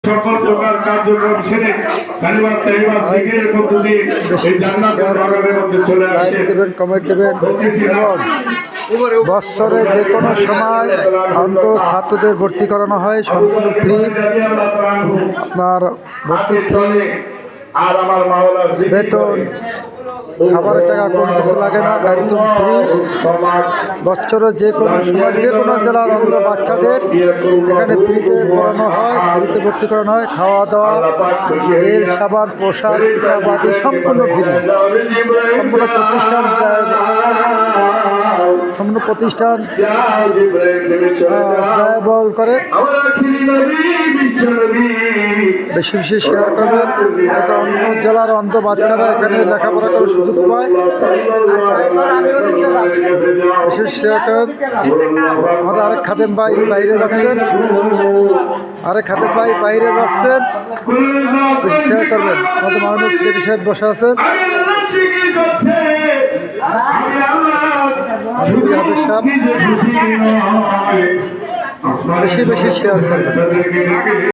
সকল প্রকার কার্যক্রম ছেড়ে কালিমা তাইয়্যিবা জিকিরের মধ্য দিয়ে এই জান্নাতের বাগানের মধ্যে চলে আসে। দেবেন, কমেন্ট দেবেন এবং বৎসরে যে কোনো সময় অন্ধ ছাত্রদের ভর্তি করানো হয় সম্পূর্ণ ফ্রি। আপনার ভর্তি ফ্রি, আর আমার মাওলা বেতন, খাবারের টাকা কোনো কিছু লাগে না, একদম ফ্রি। বছরের যে কোনো সময় যে কোনো জেলার অন্ধ বাচ্চাদের এখানে ফ্রিতে পড়ানো হয়, ফ্রিতে ভর্তি করানো হয়। খাওয়া দাওয়া, তেল, সাবান, পোশাক ইত্যাদি সম্পূর্ণ ফ্রি। সম্পূর্ণ প্রতিষ্ঠান ব্যয়বহুল করে। বেশি বেশি শেয়ার করবেন যাতে অন্য জেলার অন্ধ বাচ্চারা এখানে লেখাপড়া করার সুযোগ পায়। বেশি শেয়ার করেন। আমাদের আরেক খাদেম ভাই বাইরে যাচ্ছেন, বেশি শেয়ার করবেন। আমাদের মাননীয় সেক্রেটারি সাহেব বসে আছেন, বেশি বেশি শেয়ার করবেন।